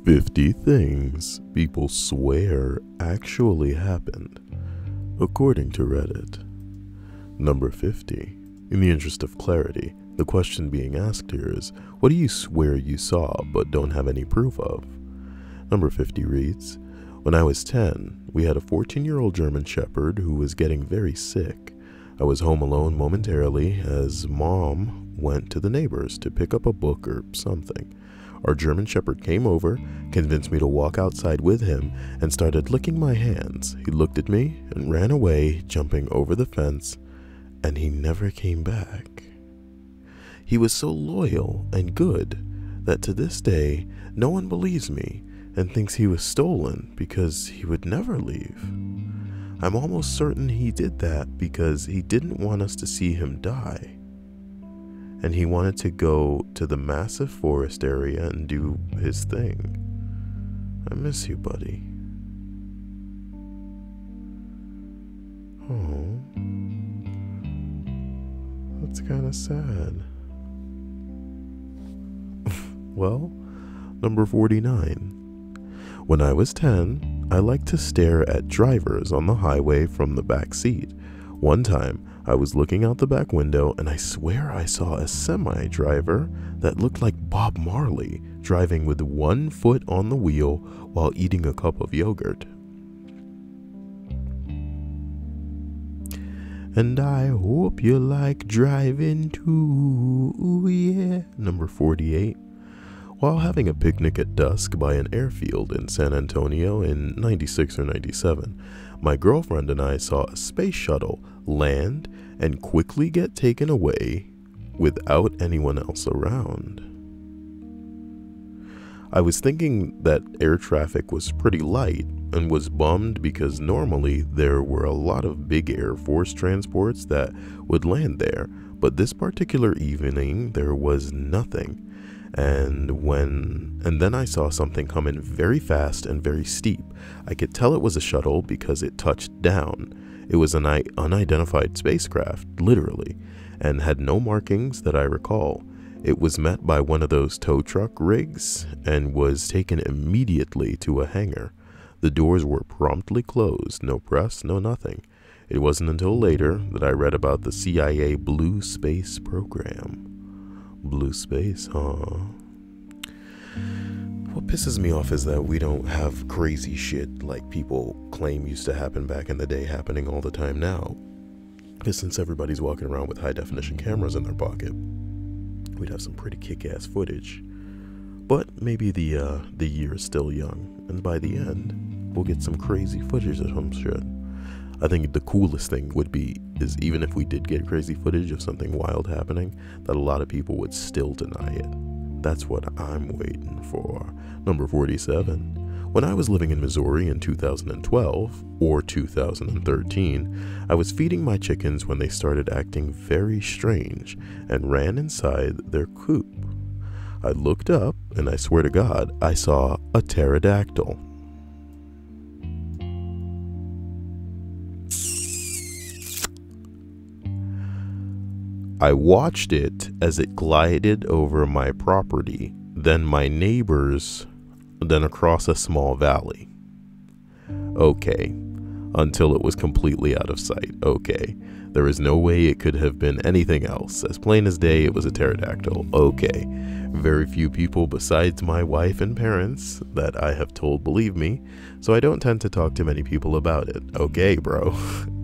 50 things people swear actually happened, according to Reddit. Number 50. In the interest of clarity, the question being asked here is, what do you swear you saw but don't have any proof of? Number 50 reads, when I was 10, we had a 14-year-old German Shepherd who was getting very sick. I was home alone momentarily as Mom went to the neighbors to pick up a book or something. Our German Shepherd came over, convinced me to walk outside with him, and started licking my hands. He looked at me and ran away, jumping over the fence, and he never came back. He was so loyal and good that to this day, no one believes me and thinks he was stolen because he would never leave. I'm almost certain he did that because he didn't want us to see him die. And he wanted to go to the massive forest area and do his thing. I miss you, buddy. Oh, that's kind of sad. Well, number 49. When I was 10, I liked to stare at drivers on the highway from the back seat. One time, I was looking out the back window and I swear I saw a semi-driver that looked like Bob Marley driving with one foot on the wheel while eating a cup of yogurt. And I hope you like driving too, ooh yeah. Number 48. While having a picnic at dusk by an airfield in San Antonio in 96 or 97, my girlfriend and I saw a space shuttle land and quickly get taken away without anyone else around. I was thinking that air traffic was pretty light and was bummed because normally there were a lot of big Air Force transports that would land there, but this particular evening there was nothing. And then I saw something come in very fast and very steep. I could tell it was a shuttle because it touched down. It was an unidentified spacecraft, literally, and had no markings that I recall. It was met by one of those tow truck rigs and was taken immediately to a hangar. The doors were promptly closed, no press, no nothing. It wasn't until later that I read about the CIA Blue Space program. Blue space, huh? What pisses me off is that we don't have crazy shit like people claim used to happen back in the day happening all the time now. Because since everybody's walking around with high definition cameras in their pocket, we'd have some pretty kick-ass footage. But maybe the year is still young, and by the end, we'll get some crazy footage of some shit. I think the coolest thing is even if we did get crazy footage of something wild happening, that a lot of people would still deny it. That's what I'm waiting for. Number 47. When I was living in Missouri in 2012 or 2013, I was feeding my chickens when they started acting very strange and ran inside their coop. I looked up and I swear to God, I saw a pterodactyl. I watched it as it glided over my property, then my neighbors, then across a small valley. Okay, until it was completely out of sight. Okay, there is no way it could have been anything else. As plain as day, it was a pterodactyl. Okay, very few people besides my wife and parents that I have told believe me, so I don't tend to talk to many people about it. Okay, bro,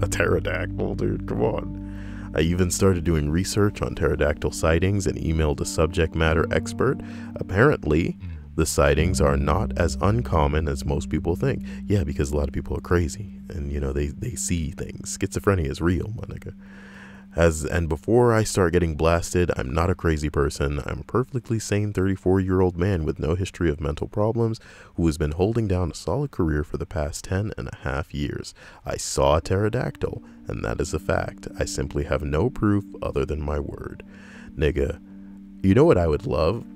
a pterodactyl, dude, come on. I even started doing research on pterodactyl sightings and emailed a subject matter expert. Apparently, the sightings are not as uncommon as most people think. Yeah, because a lot of people are crazy and, they see things. Schizophrenia is real, my nigga. And before I start getting blasted, I'm not a crazy person. I'm a perfectly sane 34-year-old man with no history of mental problems who has been holding down a solid career for the past 10.5 years. I saw a pterodactyl, and that is a fact. I simply have no proof other than my word. Nigga, you know what I would love?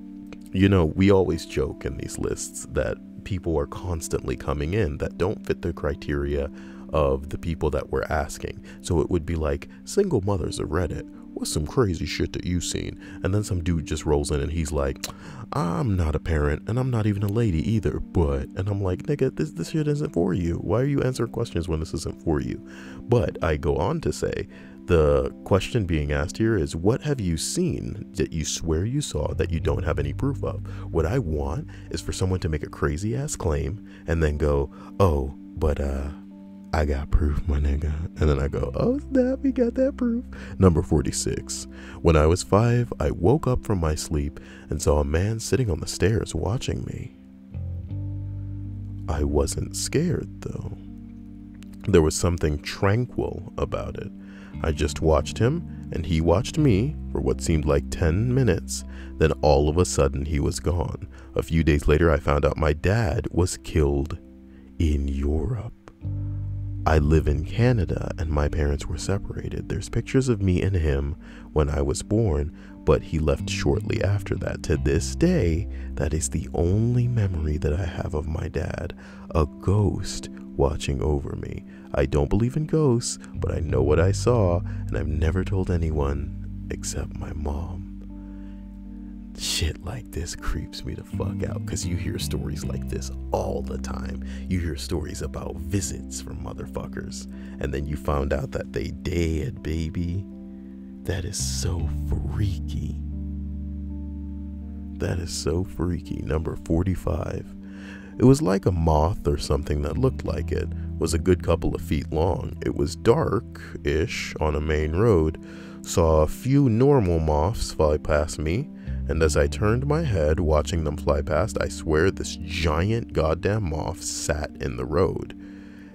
We always joke in these lists that people are constantly coming in that don't fit the criteria of the people that we're asking. So it would be like single mothers of Reddit, what's some crazy shit that you seen? And then some dude just rolls in and he's like, I'm not a parent and I'm not even a lady either, but, and I'm like, nigga, this shit isn't for you. Why are you answering questions when this isn't for you? But I go on to say, the question being asked here is, what have you seen that you swear you saw that you don't have any proof of? What I want is for someone to make a crazy ass claim and then go, oh, but I got proof, my nigga. And then I go, oh snap, we got that proof. Number 46. When I was 5, I woke up from my sleep and saw a man sitting on the stairs watching me. I wasn't scared though. There was something tranquil about it. I just watched him, and he watched me for what seemed like 10 minutes. Then all of a sudden, he was gone. A few days later, I found out my dad was killed in Europe. I live in Canada, and my parents were separated. There's pictures of me and him when I was born, but he left shortly after that. To this day, that is the only memory that I have of my dad, a ghost watching over me. I don't believe in ghosts, but I know what I saw, and I've never told anyone except my mom. Shit like this creeps me the fuck out, because you hear stories like this all the time. You hear stories about visits from motherfuckers, and then you found out that they dead, baby. That is so freaky. That is so freaky. Number 45. It was like a moth or something that looked like it. Was a good couple of feet long. It was dark-ish on a main road. Saw a few normal moths fly past me, and as I turned my head watching them fly past, I swear this giant goddamn moth sat in the road.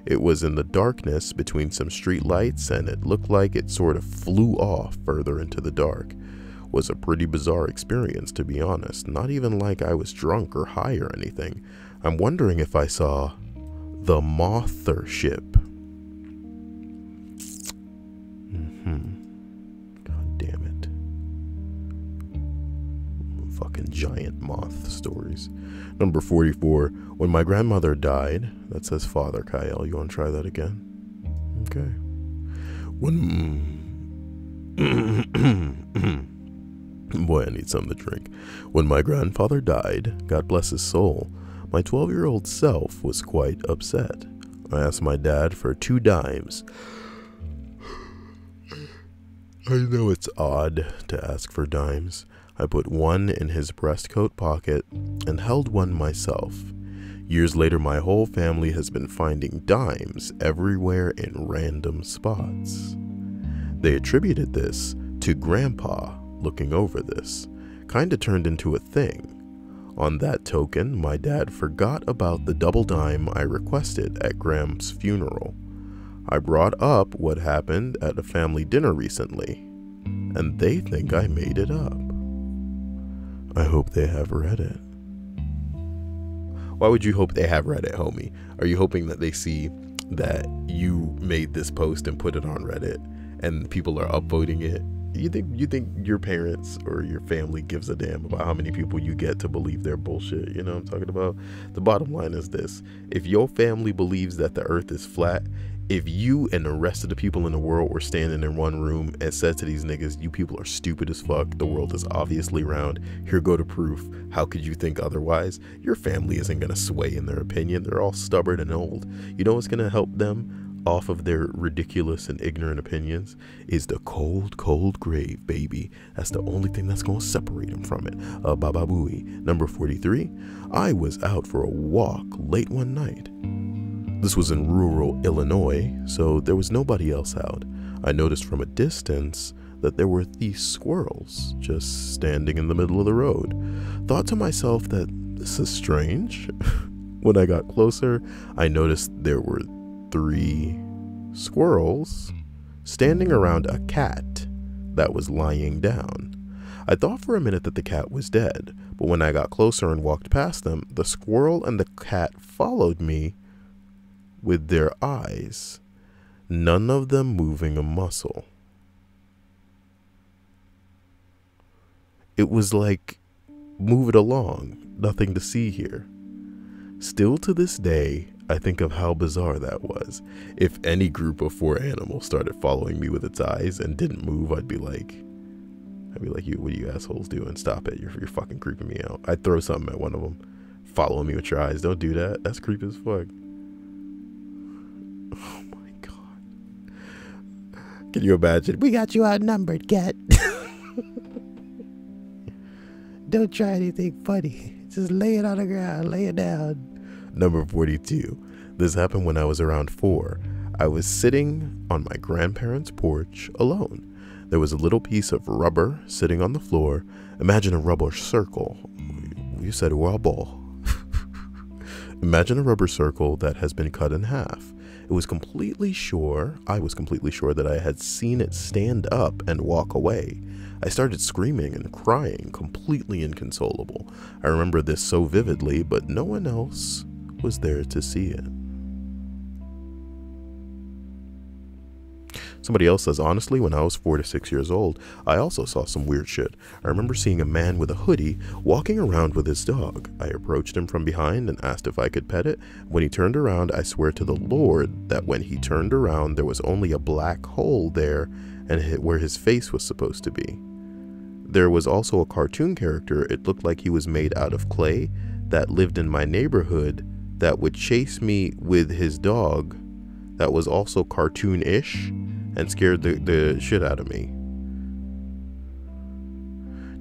It was in the darkness between some street lights, and it looked like it sort of flew off further into the dark. Was a pretty bizarre experience, to be honest. Not even like I was drunk or high or anything. I'm wondering if I saw the Mothership. God damn it. Fucking giant moth stories. Number 44. When my grandmother died, that says father, Kyle. You want to try that again? Okay. Boy, I need something to drink. When my grandfather died, God bless his soul, my 12-year-old self was quite upset. I asked my dad for 2 dimes. I know it's odd to ask for dimes. I put one in his breast coat pocket and held one myself. Years later, my whole family has been finding dimes everywhere in random spots. They attributed this to Grandpa looking over this. Kinda turned into a thing. On that token, my dad forgot about the double dime I requested at Gram's funeral. I brought up what happened at a family dinner recently, and they think I made it up. I hope they have read it. Why would you hope they have read it, homie? Are you hoping that they see that you made this post and put it on Reddit and people are upvoting it? You think your parents or your family gives a damn about how many people you get to believe their bullshit? You know what I'm talking about? The bottom line is this. If your family believes that the earth is flat, if you and the rest of the people in the world were standing in one room and said to these niggas, you people are stupid as fuck, the world is obviously round, here go to proof, how could you think otherwise? Your family isn't gonna sway in their opinion. They're all stubborn and old. You know what's gonna help them off of their ridiculous and ignorant opinions is the cold grave, baby. That's the only thing that's going to separate them from it. Baba Booey. Number 43. I was out for a walk late one night. This was in rural Illinois, so there was nobody else out. I noticed from a distance that there were these squirrels just standing in the middle of the road. Thought to myself that this is strange. When I got closer, I noticed there were 3 squirrels standing around a cat that was lying down. I thought for a minute that the cat was dead, but when I got closer and walked past them, the squirrel and the cat followed me with their eyes, none of them moving a muscle. It was like, move it along, nothing to see here. Still to this day, I think of how bizarre that was. If any group of 4 animals started following me with its eyes and didn't move, I'd be like, I'd be like, what are you assholes doing? Stop it. You're fucking creeping me out. I'd throw something at one of them. Following me with your eyes. Don't do that. That's creepy as fuck. Oh my God. Can you imagine? We got you outnumbered, cat. Don't try anything funny. Just lay it on the ground. Lay it down. Number 42. This happened when I was around 4. I was sitting on my grandparents' porch alone. There was a little piece of rubber sitting on the floor. Imagine a rubber circle. You said rubble. Imagine a rubber circle that has been cut in half. I was completely sure that I had seen it stand up and walk away. I started screaming and crying, completely inconsolable. I remember this so vividly, but no one else was there to see it. Somebody else says, honestly, when I was 4 to 6 years old, I also saw some weird shit. I remember seeing a man with a hoodie walking around with his dog. I approached him from behind and asked if I could pet it. When he turned around, I swear to the Lord that when he turned around, there was only a black hole there and where his face was supposed to be. There was also a cartoon character. It looked like he was made out of clay that lived in my neighborhood that would chase me with his dog that was also cartoon-ish and scared the shit out of me.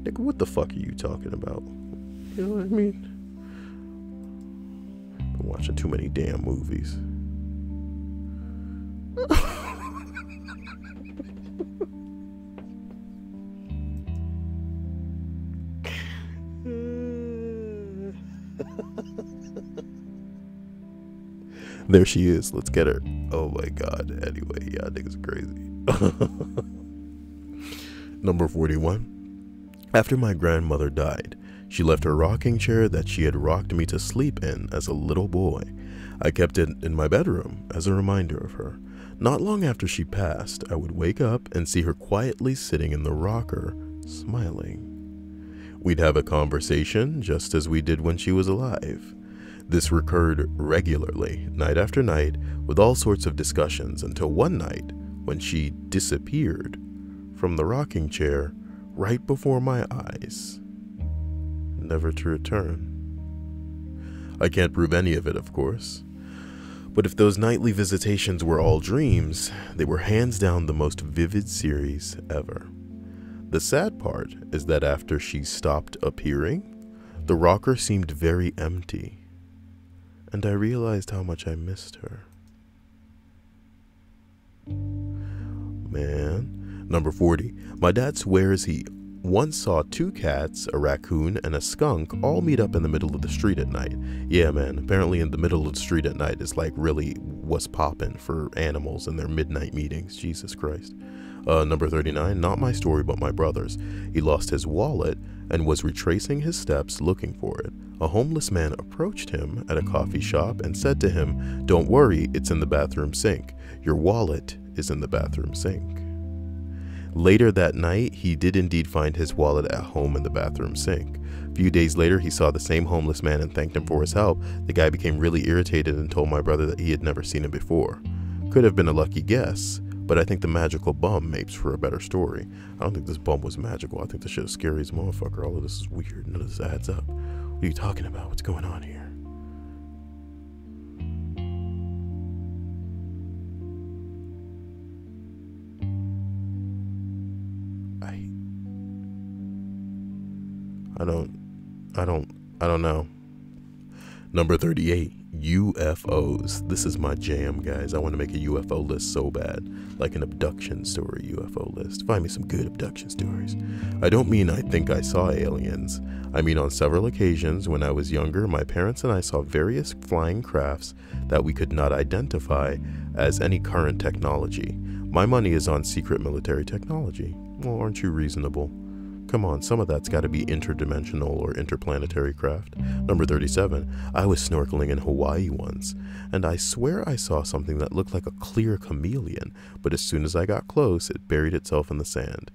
Nigga, what the fuck are you talking about? You know what I mean? Been watching too many damn movies. There she is. Let's get her. Oh my God. Anyway, yeah, niggas are crazy. Number 41. After my grandmother died, she left her rocking chair that she had rocked me to sleep in as a little boy. I kept it in my bedroom as a reminder of her. Not long after she passed, I would wake up and see her quietly sitting in the rocker, smiling. We'd have a conversation just as we did when she was alive. This recurred regularly, night after night, with all sorts of discussions, until one night when she disappeared from the rocking chair right before my eyes, never to return. I can't prove any of it, of course, but if those nightly visitations were all dreams, they were hands down the most vivid series ever. The sad part is that after she stopped appearing, the rocker seemed very empty. And I realized how much I missed her. Man. Number 40. My dad swears he once saw 2 cats, a raccoon, and a skunk all meet up in the middle of the street at night. Yeah, man. Apparently in the middle of the street at night is like really what's poppin' for animals in their midnight meetings. Jesus Christ. Number 39. Not my story, but my brother's. He lost his wallet and was retracing his steps looking for it. A homeless man approached him at a coffee shop and said to him, "Don't worry, it's in the bathroom sink. Your wallet is in the bathroom sink." Later that night, he did indeed find his wallet at home in the bathroom sink. A few days later, he saw the same homeless man and thanked him for his help. The guy became really irritated and told my brother that he had never seen him before. Could have been a lucky guess, but I think the magical bum makes for a better story. I don't think this bum was magical. I think this shit is scary as a motherfucker. All of this is weird. None of this adds up. What are you talking about? What's going on here? I don't know. Number 38, UFOs. This is my jam, guys. I want to make a UFO list so bad. Like an abduction story UFO list. Find me some good abduction stories. I don't mean I think I saw aliens. I mean on several occasions when I was younger, my parents and I saw various flying crafts that we could not identify as any current technology. My money is on secret military technology. Well, aren't you reasonable? Come on, some of that's got to be interdimensional or interplanetary craft. Number 37, I was snorkeling in Hawaii once, and I swear I saw something that looked like a clear chameleon, but as soon as I got close, it buried itself in the sand.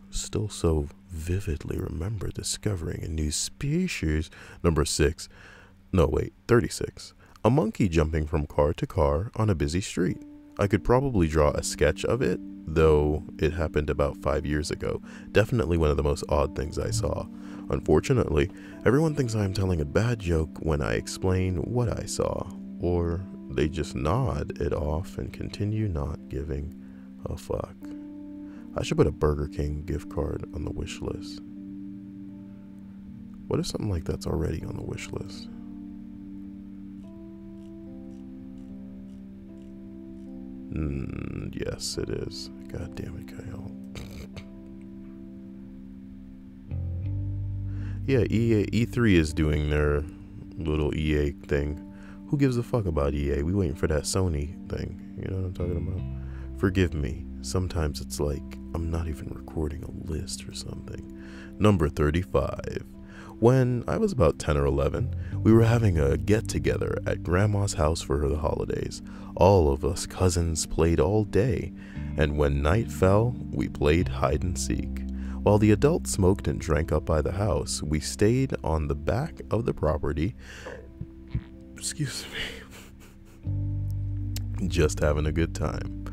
Still so vividly remember discovering a new species. Number 36, a monkey jumping from car to car on a busy street. I could probably draw a sketch of it, though it happened about 5 years ago. Definitely one of the most odd things I saw. Unfortunately, everyone thinks I am telling a bad joke when I explain what I saw, or they just nod it off and continue not giving a fuck. I should put a Burger King gift card on the wish list. What if something like that's already on the wish list? Yes, it is. God damn it, Kyle. Yeah, E3 is doing their little EA thing. Who gives a fuck about EA? We waiting for that Sony thing. You know what I'm talking about? Forgive me. Sometimes it's like I'm not even recording a list or something. Number 35. When I was about 10 or 11, we were having a get-together at Grandma's house for the holidays. All of us cousins played all day, and when night fell, we played hide-and-seek. While the adults smoked and drank up by the house, we stayed on the back of the property, just having a good time.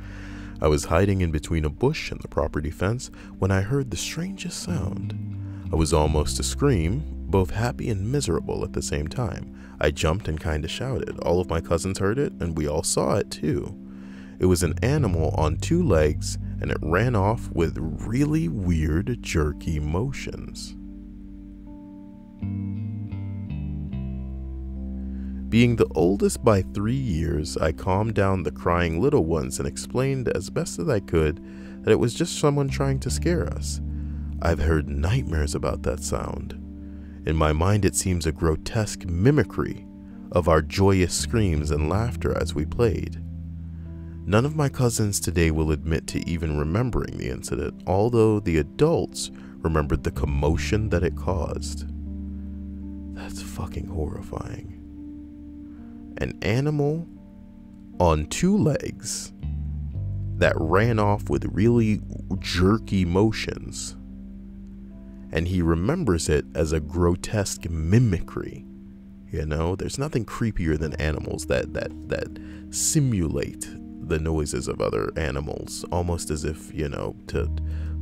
I was hiding in between a bush and the property fence when I heard the strangest sound. I was almost to scream, both happy and miserable at the same time. I jumped and kinda shouted. All of my cousins heard it, and we all saw it too. It was an animal on 2 legs, and it ran off with really weird, jerky motions. Being the oldest by 3 years, I calmed down the crying little ones and explained as best as I could that it was just someone trying to scare us. I've heard nightmares about that sound. In my mind, it seems a grotesque mimicry of our joyous screams and laughter as we played. None of my cousins today will admit to even remembering the incident, although the adults remembered the commotion that it caused. That's fucking horrifying. An animal on 2 legs that ran off with really jerky motions. And he remembers it as a grotesque mimicry. You know, there's nothing creepier than animals that simulate the noises of other animals, almost as if, you know, to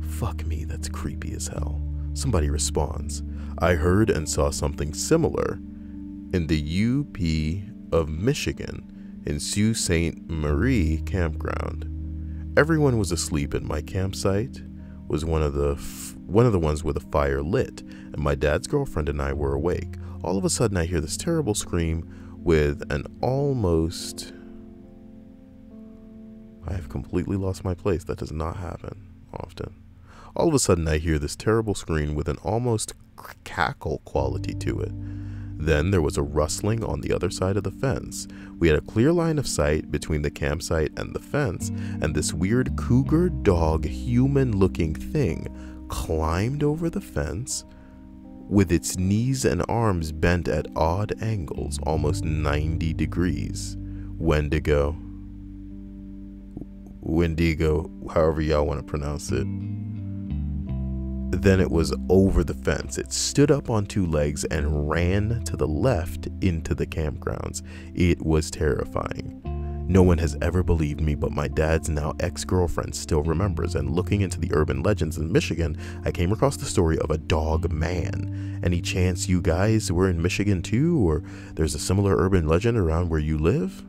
fuck me, that's creepy as hell. Somebody responds, I heard and saw something similar in the UP of Michigan in Sault Ste. Marie campground. Everyone was asleep at my campsite. Was one of the ones with a fire lit, and my dad's girlfriend and I were awake. All of a sudden I hear this terrible scream with an almost... I have completely lost my place. That does not happen often. All of a sudden I hear this terrible scream with an almost cackle quality to it. Then there was a rustling on the other side of the fence. We had a clear line of sight between the campsite and the fence, and this weird cougar dog human-looking thing climbed over the fence with its knees and arms bent at odd angles, almost 90 degrees. Wendigo, however y'all want to pronounce it. Then it was over the fence. It stood up on 2 legs and ran to the left into the campgrounds. It was terrifying. No one has ever believed me, but my dad's now ex-girlfriend still remembers. And looking into the urban legends in Michigan, I came across the story of a dog man. Any chance you guys were in Michigan too, or there's a similar urban legend around where you live?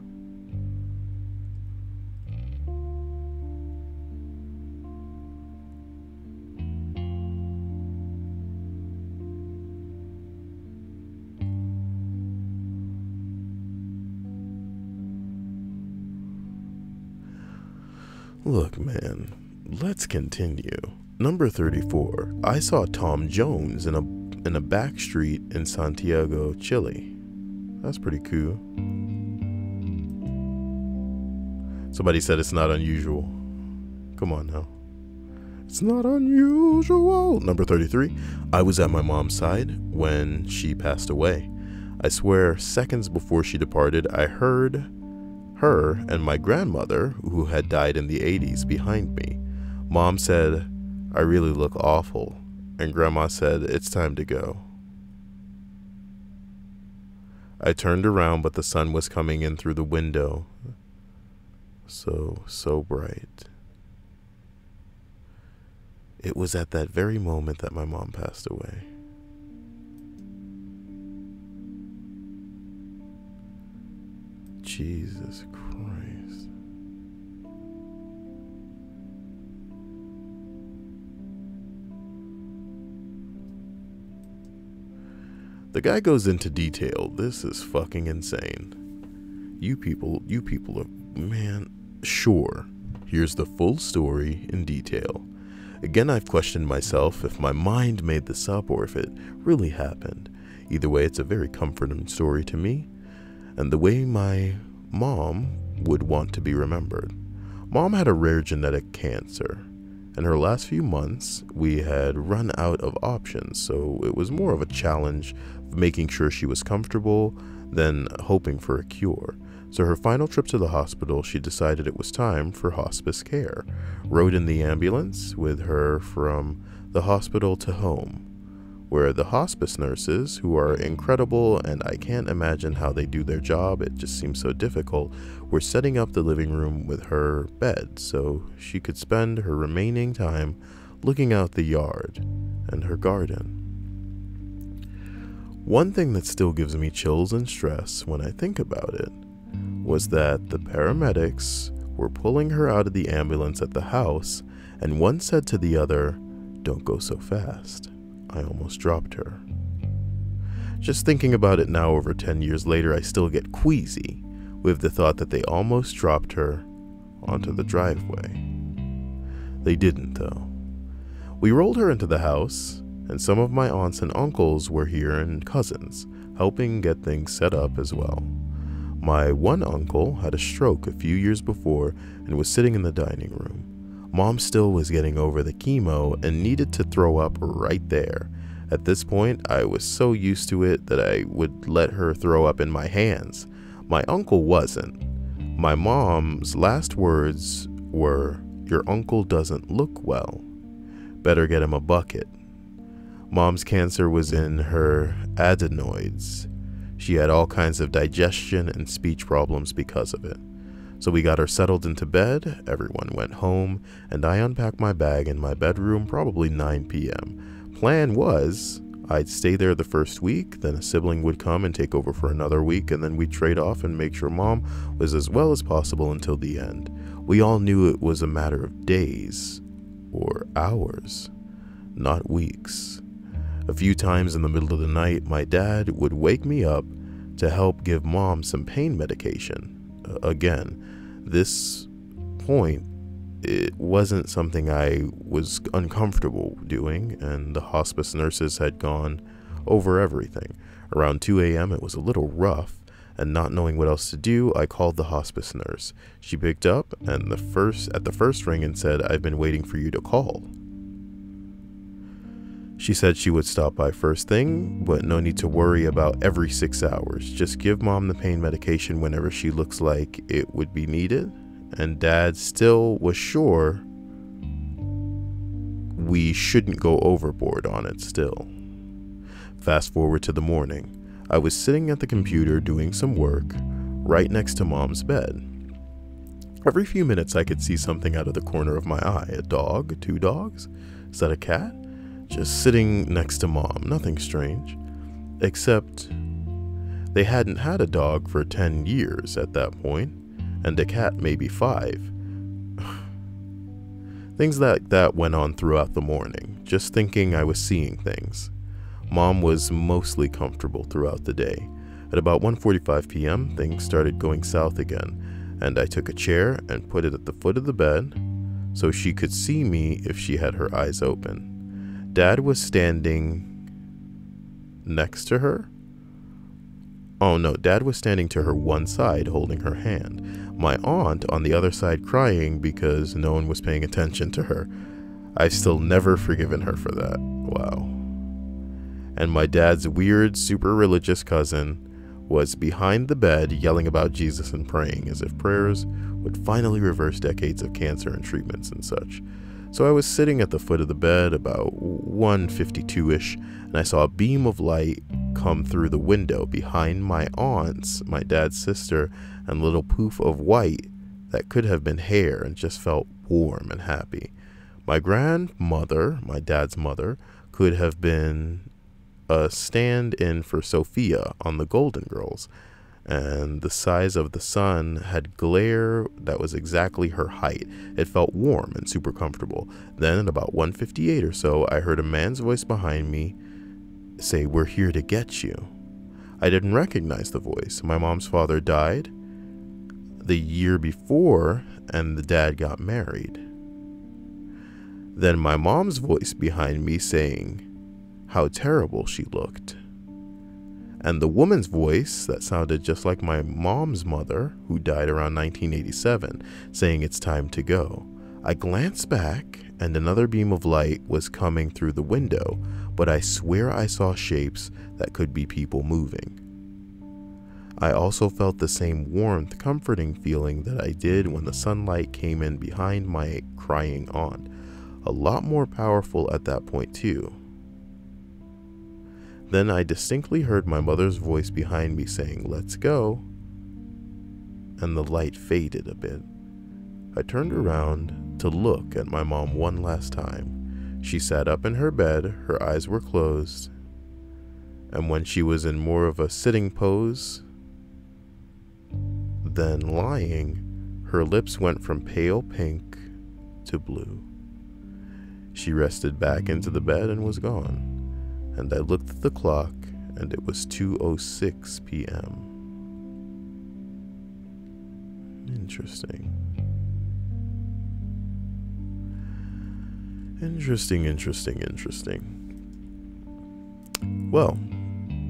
Look, man, let's continue. Number 34. I saw Tom Jones in a back street in Santiago, Chile. That's pretty cool. Somebody said it's not unusual. Come on now. It's not unusual. Number 33. I was at my mom's side when she passed away. I swear, seconds before she departed, I heard her and my grandmother, who had died in the 80s, behind me. Mom said, I really look awful, and Grandma said, it's time to go. I turned around, but the sun was coming in through the window. so bright. It was at that very moment that my mom passed away. Jesus Christ. The guy goes into detail. This is fucking insane. You people are, man, sure. Here's the full story in detail. Again, I've questioned myself if my mind made this up or if it really happened. Either way, it's a very comforting story to me, and the way my mom would want to be remembered. Mom had a rare genetic cancer. In her last few months, we had run out of options, so it was more of a challenge of making sure she was comfortable than hoping for a cure. So her final trip to the hospital, she decided it was time for hospice care. Rode in the ambulance with her from the hospital to home, where the hospice nurses, who are incredible and I can't imagine how they do their job, it just seems so difficult, were setting up the living room with her bed so she could spend her remaining time looking out the yard and her garden. One thing that still gives me chills and stress when I think about it was that the paramedics were pulling her out of the ambulance at the house, and one said to the other, "Don't go so fast. I almost dropped her." Just thinking about it now over 10 years later, I still get queasy with the thought that they almost dropped her onto the driveway. They didn't, though. We rolled her into the house, and some of my aunts and uncles were here and cousins, helping get things set up as well. My one uncle had a stroke a few years before and was sitting in the dining room. Mom still was getting over the chemo and needed to throw up right there. At this point, I was so used to it that I would let her throw up in my hands. My uncle wasn't. My mom's last words were, "Your uncle doesn't look well. Better get him a bucket." Mom's cancer was in her adenoids. She had all kinds of digestion and speech problems because of it. So we got her settled into bed, everyone went home, and I unpacked my bag in my bedroom probably 9 p.m. Plan was, I'd stay there the first week, then a sibling would come and take over for another week, and then we'd trade off and make sure Mom was as well as possible until the end. We all knew it was a matter of days or hours, not weeks. A few times in the middle of the night, my dad would wake me up to help give Mom some pain medication. Again, this point, it wasn't something I was uncomfortable doing, and the hospice nurses had gone over everything. Around 2 a.m., it was a little rough, and not knowing what else to do, I called the hospice nurse. She picked up and at the first ring and said, "I've been waiting for you to call." She said she would stop by first thing, but no need to worry about every 6 hours. Just give Mom the pain medication whenever she looks like it would be needed. And Dad still was sure we shouldn't go overboard on it still. Fast forward to the morning. I was sitting at the computer doing some work right next to Mom's bed. Every few minutes I could see something out of the corner of my eye. A dog, 2 dogs, is that a cat? Just sitting next to Mom, nothing strange, except they hadn't had a dog for 10 years at that point, and a cat maybe 5. Things like that went on throughout the morning, just thinking I was seeing things. Mom was mostly comfortable throughout the day. At about 1:45 p.m., things started going south again, and I took a chair and put it at the foot of the bed so she could see me if she had her eyes open. Dad was standing next to her. Oh no, Dad was standing to her one side holding her hand. My aunt on the other side crying because no one was paying attention to her. I've still never forgiven her for that. Wow. And my dad's weird, super religious cousin was behind the bed yelling about Jesus and praying as if prayers would finally reverse decades of cancer and treatments and such. So I was sitting at the foot of the bed about 1:52-ish, and I saw a beam of light come through the window behind my aunts, my dad's sister, and a little poof of white that could have been hair and just felt warm and happy. My grandmother, my dad's mother, could have been a stand-in for Sophia on the Golden Girls, and the size of the sun had glare that was exactly her height. It felt warm and super comfortable. Then at about 1:58 or so, I heard a man's voice behind me say, "We're here to get you." I didn't recognize the voice. My mom's father died the year before, and the dad got married. Then my mom's voice behind me saying how terrible she looked. And the woman's voice that sounded just like my mom's mother, who died around 1987, saying it's time to go. I glanced back, and another beam of light was coming through the window, but I swear I saw shapes that could be people moving. I also felt the same warmth, comforting feeling that I did when the sunlight came in behind my crying aunt. A lot more powerful at that point too. Then I distinctly heard my mother's voice behind me saying, "Let's go," and the light faded a bit. I turned around to look at my mom one last time. She sat up in her bed, her eyes were closed, and when she was in more of a sitting pose than lying, her lips went from pale pink to blue. She rested back into the bed and was gone. And I looked at the clock, and it was 2:06 p.m. Interesting. Interesting. Well,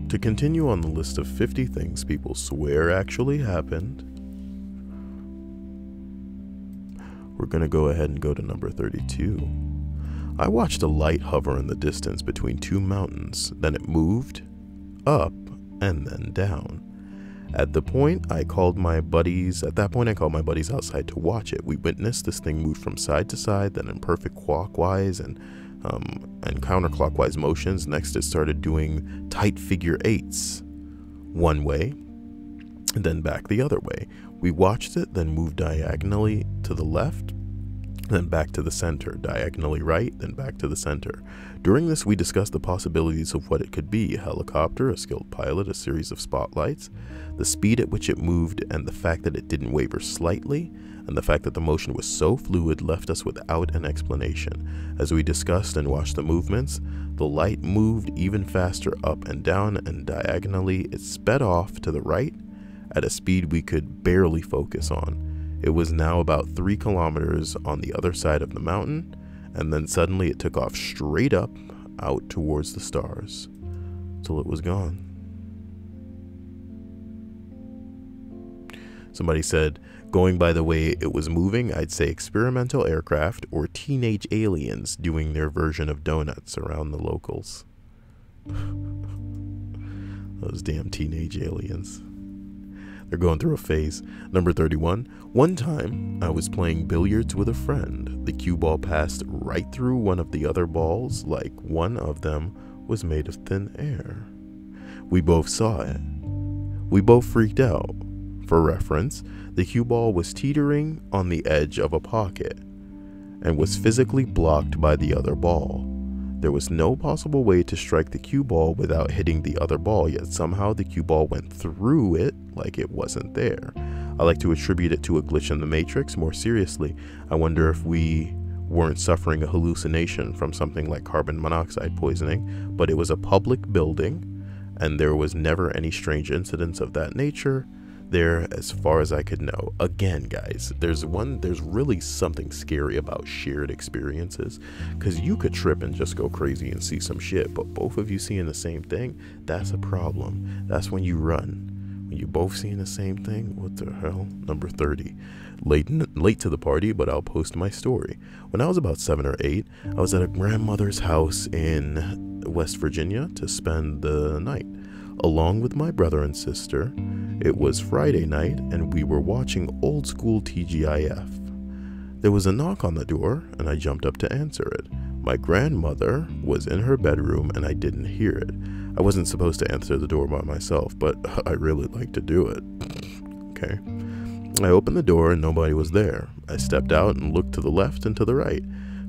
to continue on the list of 50 things people swear actually happened, we're going to go ahead and go to number 32. I watched a light hover in the distance between two mountains, then it moved up and then down. At that point, I called my buddies outside to watch it. We witnessed this thing move from side to side, then in perfect clockwise and counterclockwise motions. Next, it started doing tight figure eights, one way, and then back the other way. We watched it, then move diagonally to the left, then back to the center, diagonally right, then back to the center. During this, we discussed the possibilities of what it could be: a helicopter, a skilled pilot, a series of spotlights, the speed at which it moved, and the fact that it didn't waver slightly, and the fact that the motion was so fluid left us without an explanation. As we discussed and watched the movements, the light moved even faster up and down, and diagonally it sped off to the right at a speed we could barely focus on. It was now about 3 kilometers on the other side of the mountain, and then suddenly it took off straight up out towards the stars till it was gone. Somebody said, going by the way it was moving, I'd say experimental aircraft or teenage aliens doing their version of donuts around the locals. Those damn teenage aliens. They're going through a phase. Number 31. One time, I was playing billiards with a friend. The cue ball passed right through one of the other balls, like one of them was made of thin air. We both saw it. We both freaked out. For reference, the cue ball was teetering on the edge of a pocket and was physically blocked by the other ball. There was no possible way to strike the cue ball without hitting the other ball, yet somehow the cue ball went through it like it wasn't there. I like to attribute it to a glitch in the matrix. More seriously, I wonder if we weren't suffering a hallucination from something like carbon monoxide poisoning, but it was a public building, and there was never any strange incidents of that nature there as far as I could know. Again, guys, there's really something scary about shared experiences, because you could trip and just go crazy and see some shit, but both of you seeing the same thing, that's a problem. That's when you run. When you both seeing the same thing, what the hell? Number 30. Late to the party, but I'll post my story. When I was about 7 or 8, I was at a grandmother's house in West Virginia to spend the night, along with my brother and sister. It was Friday night, and we were watching old school TGIF. There was a knock on the door, and I jumped up to answer it. My grandmother was in her bedroom, and I didn't hear it. I wasn't supposed to answer the door by myself, but I really like to do it. Okay. I opened the door and nobody was there. I stepped out and looked to the left and to the right.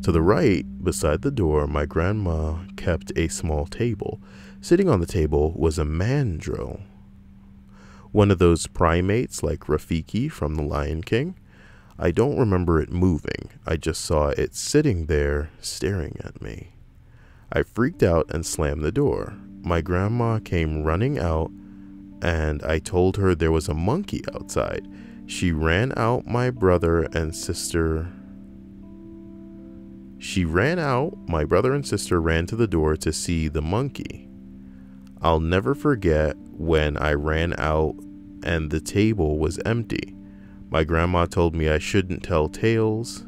To the right, beside the door, my grandma kept a small table. Sitting on the table was a mandrill. One of those primates like Rafiki from The Lion King. I don't remember it moving. I just saw it sitting there staring at me. I freaked out and slammed the door. My grandma came running out and I told her there was a monkey outside. She ran out, my brother and sister ran to the door to see the monkey. I'll never forget when I ran out and the table was empty. My grandma told me I shouldn't tell tales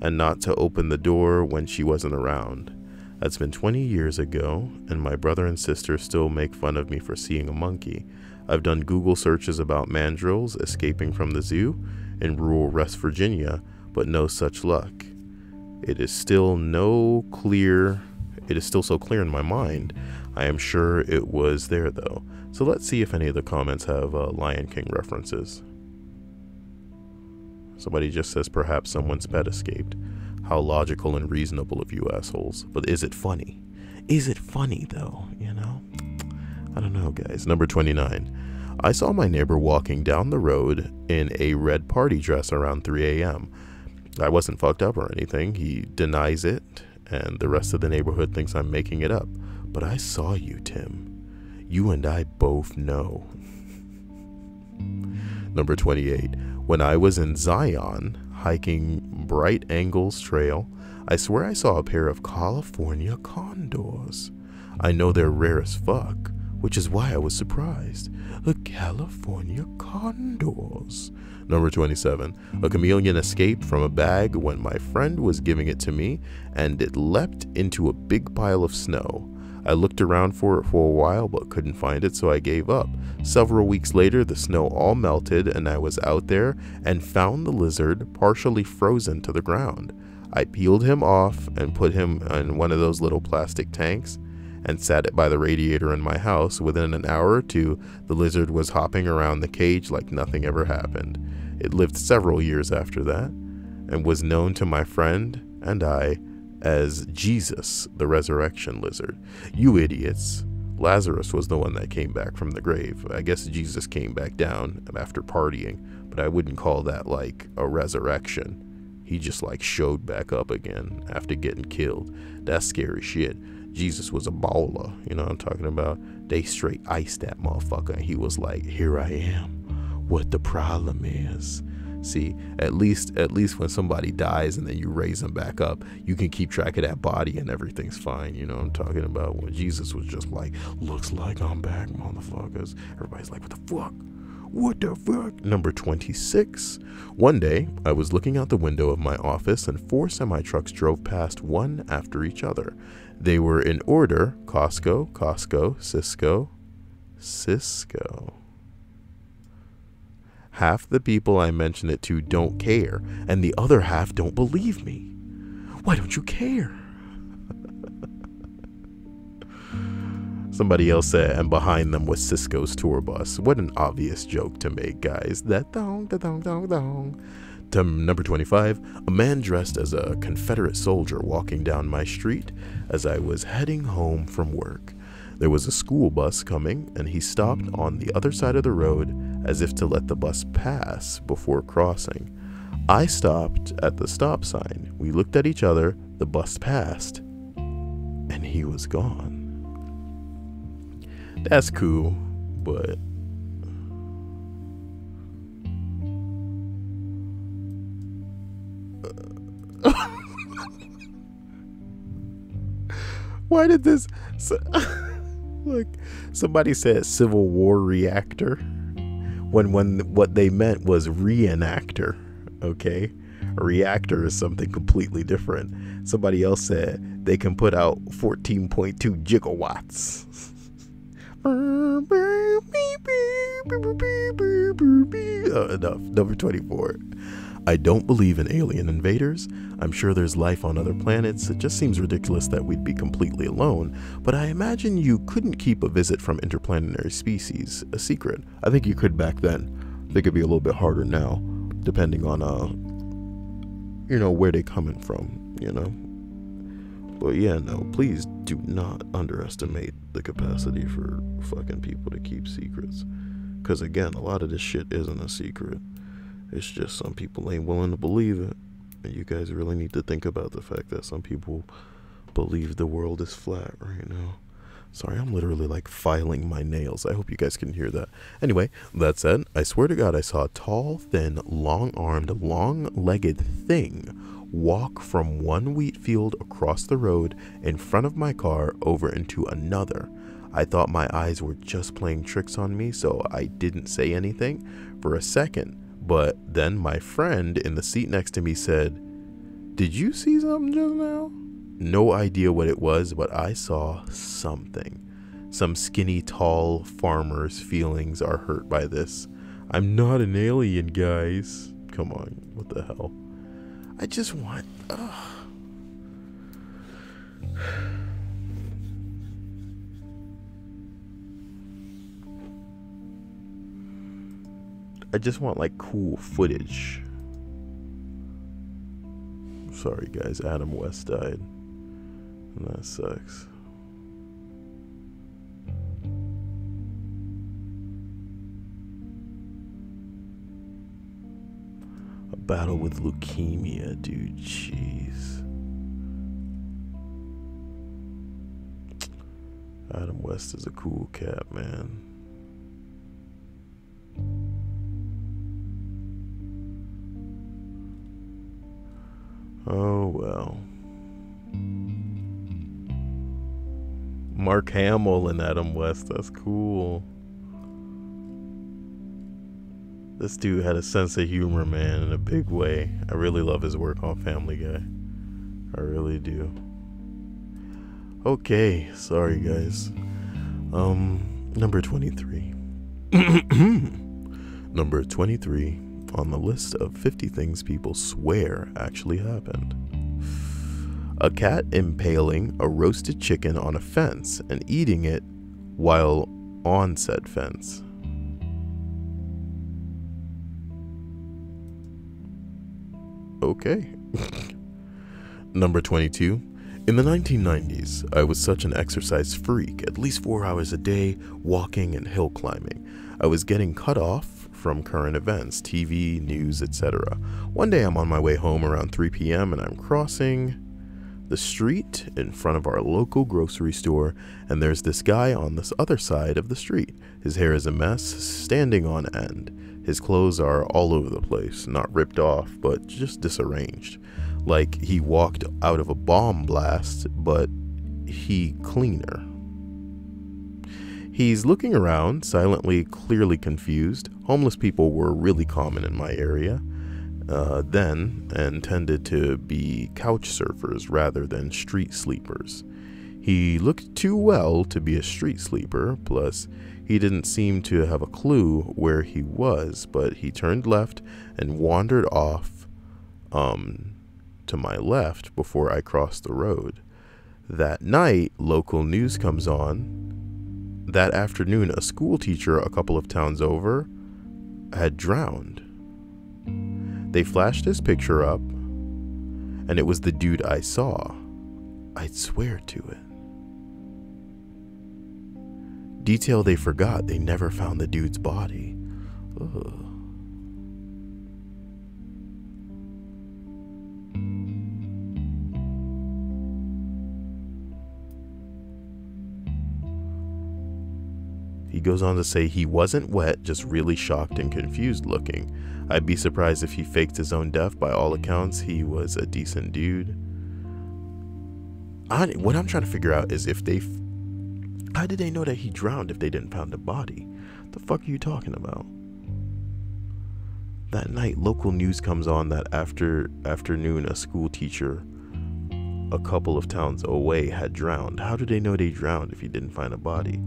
and not to open the door when she wasn't around. That's been 20 years ago, and my brother and sister still make fun of me for seeing a monkey. I've done Google searches about mandrills escaping from the zoo in rural West Virginia, but no such luck. It is still so clear in my mind. I am sure it was there though. So let's see if any of the comments have Lion King references. Somebody just says perhaps someone's pet escaped. How logical and reasonable of you assholes. But is it funny? Is it funny though, you know? I don't know, guys. Number 29. I saw my neighbor walking down the road in a red party dress around 3 a.m. I wasn't fucked up or anything. He denies it, and the rest of the neighborhood thinks I'm making it up. But I saw you, Tim. You and I both know. Number 28. When I was in Zion, hiking Bright Angles Trail, I swear I saw a pair of California condors. I know they're rare as fuck, which is why I was surprised. The California condors. Number 27. A chameleon escaped from a bag when my friend was giving it to me, and it leapt into a big pile of snow. I looked around for it for a while but couldn't find it, so I gave up. Several weeks later, the snow all melted and I was out there and found the lizard partially frozen to the ground. I peeled him off and put him in one of those little plastic tanks and sat it by the radiator in my house. Within an hour or two, the lizard was hopping around the cage like nothing ever happened. It lived several years after that and was known to my friend and I as Jesus, the resurrection lizard. You idiots. Lazarus was the one that came back from the grave. I guess Jesus came back down after partying, but I wouldn't call that like a resurrection. He just like showed back up again after getting killed. That's scary shit. Jesus was a baller, you know what I'm talking about? They straight iced that motherfucker and he was like, here I am, what the problem is. See, at least when somebody dies and then you raise them back up, you can keep track of that body and everything's fine. You know what I'm talking about? When Jesus was just like, looks like I'm back, motherfuckers. Everybody's like, what the fuck? What the fuck? Number 26. One day, I was looking out the window of my office and 4 semi-trucks drove past one after each other. They were in order: Costco, Costco, Cisco. Half the people I mention it to don't care, and the other half don't believe me. Why don't you care? Somebody else said, and behind them was Cisco's tour bus. What an obvious joke to make, guys. That dong, da dong, dong, dong. To number 25, a man dressed as a Confederate soldier walking down my street as I was heading home from work. There was a school bus coming, and he stopped on the other side of the road as if to let the bus pass before crossing. I stopped at the stop sign. We looked at each other, the bus passed, and he was gone. That's cool, but why did this look, somebody said Civil War reactor when what they meant was reenactor. Okay, a reactor is something completely different. Somebody else said they can put out 14.2 gigawatts. Enough. Number 24. I don't believe in alien invaders. I'm sure there's life on other planets. It just seems ridiculous that we'd be completely alone. But I imagine you couldn't keep a visit from interplanetary species a secret. I think you could back then. I think it'd be a little bit harder now. depending on where they're coming from, But yeah, no, please do not underestimate the capacity for fucking people to keep secrets. Because again, a lot of this shit isn't a secret. It's just some people ain't willing to believe it. And you guys really need to think about the fact that some people believe the world is flat right now. Sorry, I'm literally like filing my nails. I hope you guys can hear that. Anyway, that said, I swear to God, I saw a tall, thin, long-armed, long-legged thing walk from one wheat field across the road in front of my car over into another. I thought my eyes were just playing tricks on me, so I didn't say anything for a second. But then my friend in the seat next to me said, "Did you see something just now?" No idea what it was, but I saw something. Some skinny, tall farmer's feelings are hurt by this. I'm not an alien, guys. Come on, what the hell? I just want... I just want like cool footage. Sorry guys, Adam West died. And that sucks. A battle with leukemia, dude. Jeez. Adam West is a cool cat, man. Oh well. Mark Hamill and Adam West, that's cool. This dude had a sense of humor, man, in a big way. I really love his work on Family Guy. I really do. Okay, sorry guys. Number 23. Number 23 on the list of 50 things people swear actually happened. A cat impaling a roasted chicken on a fence and eating it while on said fence. Okay. Number 22. In the 1990s, I was such an exercise freak, at least 4 hours a day, walking and hill climbing. I was getting cut off from current events, TV, news, etc. One day I'm on my way home around 3 p.m. and I'm crossing the street in front of our local grocery store, and there's this guy on this other side of the street. His hair is a mess, standing on end. His clothes are all over the place, not ripped off, but just disarranged. Like he walked out of a bomb blast, but he cleaner. He's looking around, silently, clearly confused. Homeless people were really common in my area then, and tended to be couch surfers rather than street sleepers. He looked too well to be a street sleeper, plus he didn't seem to have a clue where he was, but he turned left and wandered off to my left before I crossed the road. That night, local news comes on. That afternoon, a school teacher a couple of towns over had drowned. They flashed his picture up, and it was the dude I saw. I'd swear to it. Detail they forgot, they never found the dude's body. Ugh. He goes on to say he wasn't wet, just really shocked and confused looking. I'd be surprised if he faked his own death. By all accounts, he was a decent dude. What I'm trying to figure out is how did they know that he drowned if they didn't find the body? The fuck are you talking about? That night, local news comes on that afternoon, a school teacher a couple of towns away had drowned. How did they know they drowned if he didn't find a body?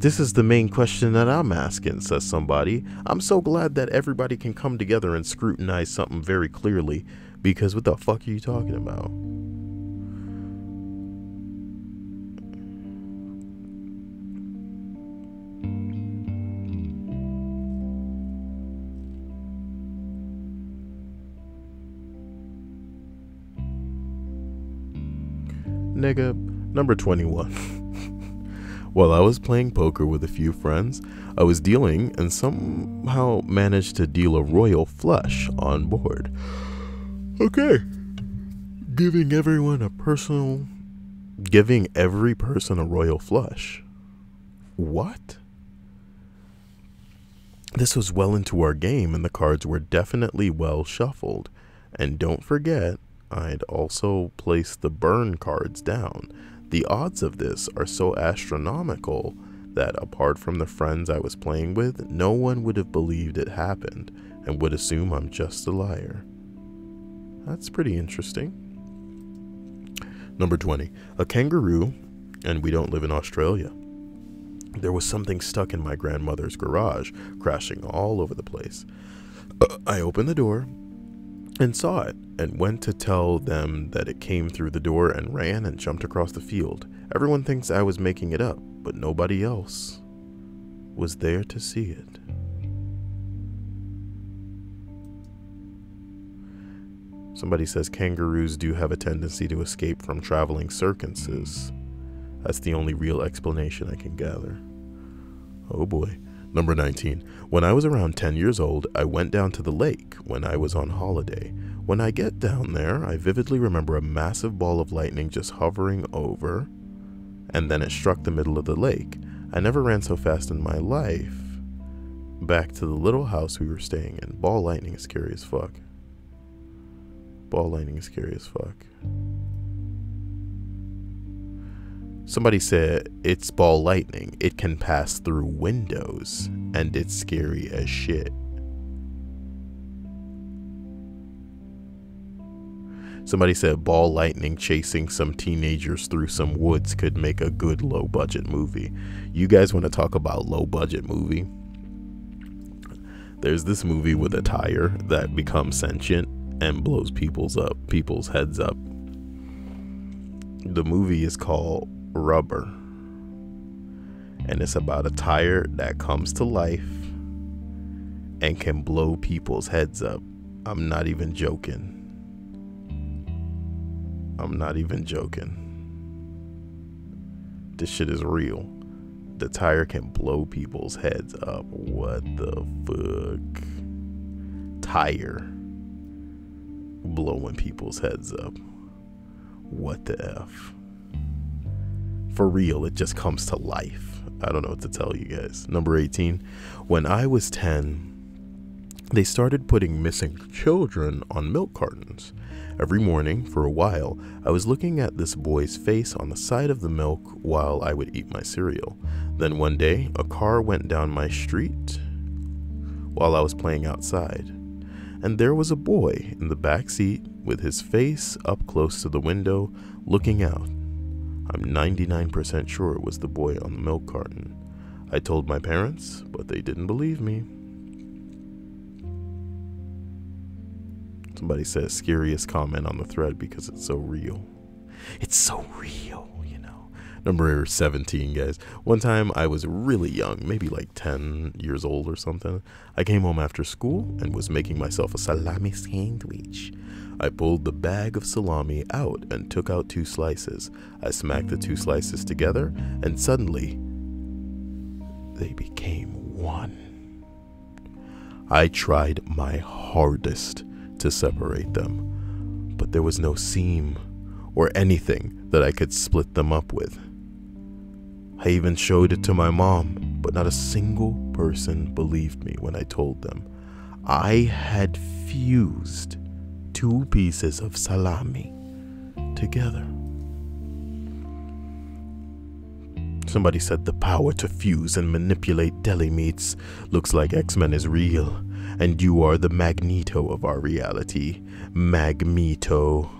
This is the main question that I'm asking, says somebody. I'm so glad that everybody can come together and scrutinize something very clearly, because what the fuck are you talking about? Nigga, number 21. While I was playing poker with a few friends, I was dealing and somehow managed to deal a royal flush on board. Okay. Giving every person a royal flush. What? This was well into our game and the cards were definitely well shuffled. And don't forget, I'd also placed the burn cards down. The odds of this are so astronomical that apart from the friends I was playing with, no one would have believed it happened and would assume I'm just a liar. That's pretty interesting. Number 20, a kangaroo, and we don't live in Australia. There was something stuck in my grandmother's garage, crashing all over the place. I opened the door and saw it and went to tell them that it came through the door and ran and jumped across the field. Everyone thinks I was making it up, but nobody else was there to see it. Somebody says kangaroos do have a tendency to escape from traveling circuses. That's the only real explanation I can gather. Oh boy. Number 19. When I was around 10 years old, I went down to the lake when I was on holiday. When I get down there, I vividly remember a massive ball of lightning just hovering over, and then it struck the middle of the lake. I never ran so fast in my life. Back to the little house we were staying in. Ball lightning is scary as fuck. Ball lightning is scary as fuck. Somebody said, it's ball lightning. It can pass through windows, and it's scary as shit. Somebody said ball lightning chasing some teenagers through some woods could make a good low-budget movie. You guys want to talk about low-budget movie? There's this movie with a tire that becomes sentient and blows people's heads up. The movie is called Rubber, and it's about a tire that comes to life and can blow people's heads up. I'm not even joking. This shit is real. The tire can blow people's heads up. What the fuck? Tire blowing people's heads up. What the F? For real, it just comes to life. I don't know what to tell you guys. Number 18. When I was 10, they started putting missing children on milk cartons. Every morning, for a while, I was looking at this boy's face on the side of the milk while I would eat my cereal. Then one day, a car went down my street while I was playing outside. And there was a boy in the back seat with his face up close to the window, looking out. I'm 99% sure it was the boy on the milk carton. I told my parents, but they didn't believe me. Somebody says scariest comment on the thread because it's so real. It's so real, you know. Number 17, guys. One time I was really young, maybe like 10 years old or something. I came home after school and was making myself a salami sandwich. I pulled the bag of salami out and took out 2 slices. I smacked the 2 slices together and suddenly they became one. I tried my hardest to separate them, but there was no seam or anything that I could split them up with. I even showed it to my mom, but not a single person believed me when I told them. I had fused 2 pieces of salami together. Somebody said the power to fuse and manipulate deli meats. Looks like X-Men is real, and you are the Magneto of our reality. Magneto.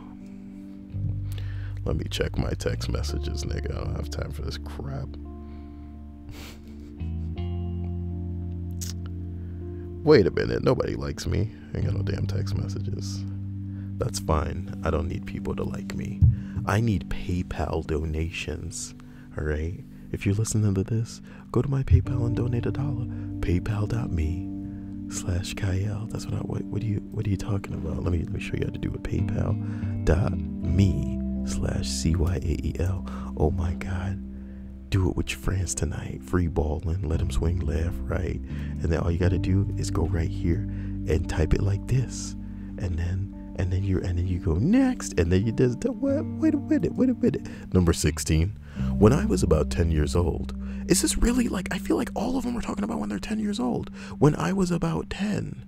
Let me check my text messages, nigga. I don't have time for this crap. Wait a minute, nobody likes me. I ain't got no damn text messages. That's fine. I don't need people to like me. I need PayPal donations. Alright? If you're listening to this, go to my PayPal and donate $1. PayPal.me/Kyle. That's what are you talking about? Let me show you how to do it. PayPal.me/Kyle. /CYAEL. Oh my God. Do it with your friends tonight. Free balling. Let them swing left, right. And then all you got to do is go right here and type it like this. And then you go next. And then you just, wait a minute. Number 16. When I was about 10 years old. Is this really like, I feel like all of them are talking about when they're 10 years old. When I was about 10.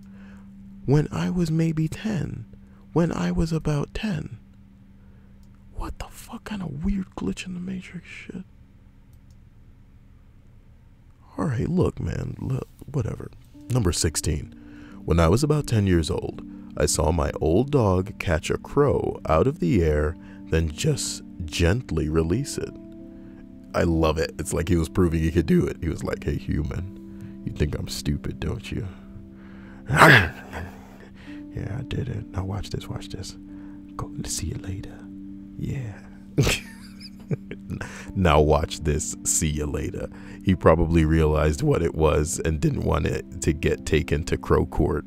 When I was maybe 10. When I was about 10. What the fuck kind of weird glitch in the Matrix shit? Alright, look, man. Look, whatever. Number 16. When I was about 10 years old, I saw my old dog catch a crow out of the air, then just gently release it. I love it. It's like he was proving he could do it. He was like, hey, human, you think I'm stupid, don't you? Yeah, I did it. Now watch this. Go, see you later. Yeah. Now watch this. See you later. He probably realized what it was and didn't want it to get taken to Crow Court.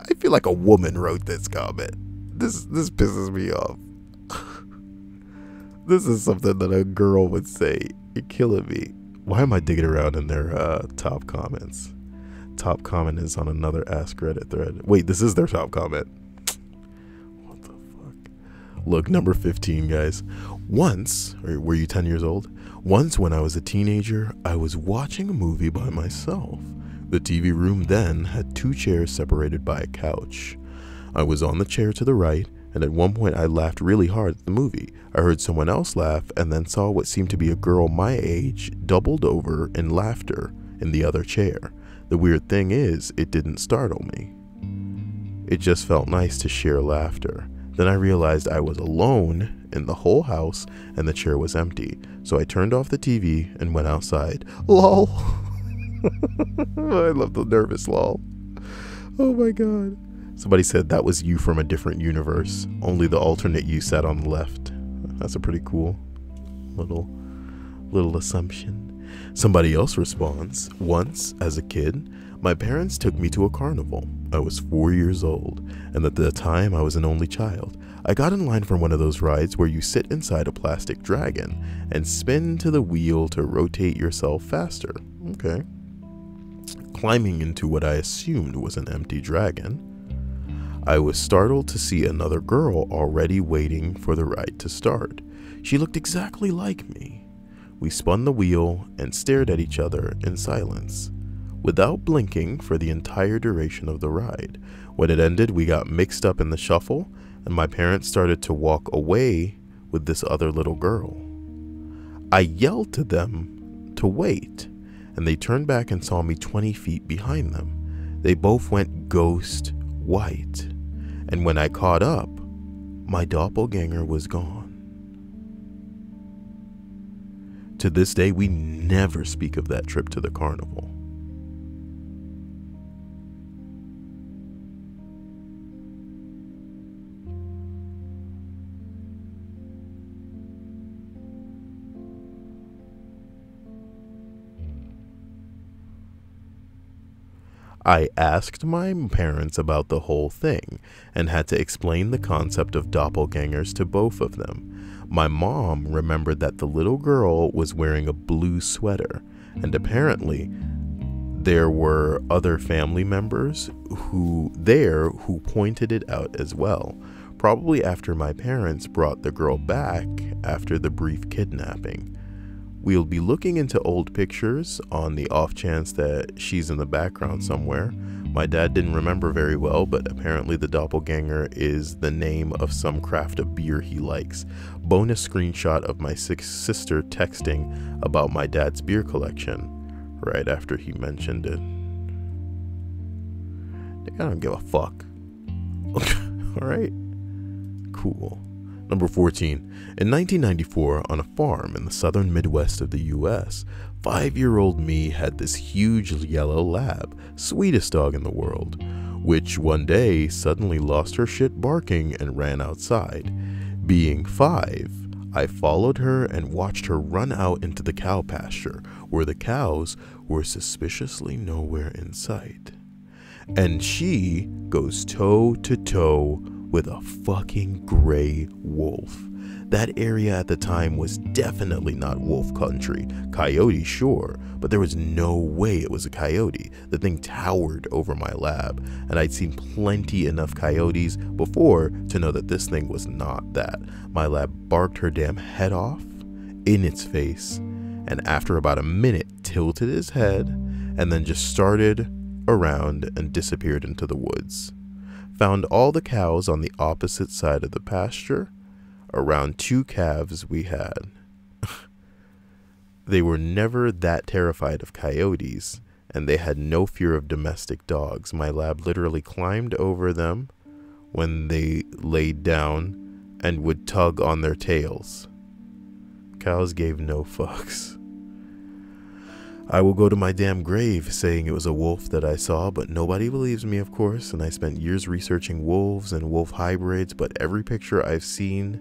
I feel like a woman wrote this comment. This pisses me off. This is something that a girl would say. You're killing me. Why am I digging around in their top comments? Top comment is on another Ask Reddit thread. Wait, this is their top comment. What the fuck? Look, number 15, guys. Once, or were you 10 years old? Once when I was a teenager, I was watching a movie by myself. The TV room then had 2 chairs separated by a couch. I was on the chair to the right, and at one point I laughed really hard at the movie. I heard someone else laugh and then saw what seemed to be a girl my age doubled over in laughter in the other chair. The weird thing is, it didn't startle me. It just felt nice to share laughter. Then I realized I was alone in the whole house and the chair was empty. So I turned off the TV and went outside. LOL. I love the nervous lol. Oh my God. Somebody said that was you from a different universe. Only the alternate you sat on the left. That's a pretty cool little assumption. Somebody else responds, once, as a kid, my parents took me to a carnival. I was 4 years old, and at the time I was an only child. I got in line for one of those rides where you sit inside a plastic dragon and spin to the wheel to rotate yourself faster. Okay. Climbing into what I assumed was an empty dragon, I was startled to see another girl already waiting for the ride to start. She looked exactly like me. We spun the wheel and stared at each other in silence, without blinking for the entire duration of the ride. When it ended, we got mixed up in the shuffle, and my parents started to walk away with this other little girl. I yelled to them to wait, and they turned back and saw me 20 feet behind them. They both went ghost white, and when I caught up, my doppelganger was gone. To this day, we never speak of that trip to the carnival. I asked my parents about the whole thing and had to explain the concept of doppelgangers to both of them. My mom remembered that the little girl was wearing a blue sweater, and apparently there were other family members who pointed it out as well, probably after my parents brought the girl back after the brief kidnapping. We'll be looking into old pictures on the off chance that she's in the background somewhere. My dad didn't remember very well, but apparently the doppelganger is the name of some craft of beer he likes. Bonus screenshot of my sister texting about my dad's beer collection right after he mentioned it. I don't give a fuck. Alright. Cool. Number 14. In 1994, on a farm in the southern Midwest of the US, 5-year-old me had this huge yellow lab, sweetest dog in the world, which one day suddenly lost her shit barking and ran outside. Being 5, I followed her and watched her run out into the cow pasture, where the cows were suspiciously nowhere in sight. And she goes toe to toe with a fucking gray wolf. That area at the time was definitely not wolf country. Coyote, sure, but there was no way it was a coyote. The thing towered over my lab, and I'd seen plenty enough coyotes before to know that this thing was not that. My lab barked her damn head off in its face, and after about a minute tilted his head and then just started around and disappeared into the woods. Found all the cows on the opposite side of the pasture. Around 2 calves we had. They were never that terrified of coyotes, and they had no fear of domestic dogs. My lab literally climbed over them when they laid down and would tug on their tails. Cows gave no fucks. I will go to my damn grave saying it was a wolf that I saw, but nobody believes me, of course, and I spent years researching wolves and wolf hybrids, but every picture I've seen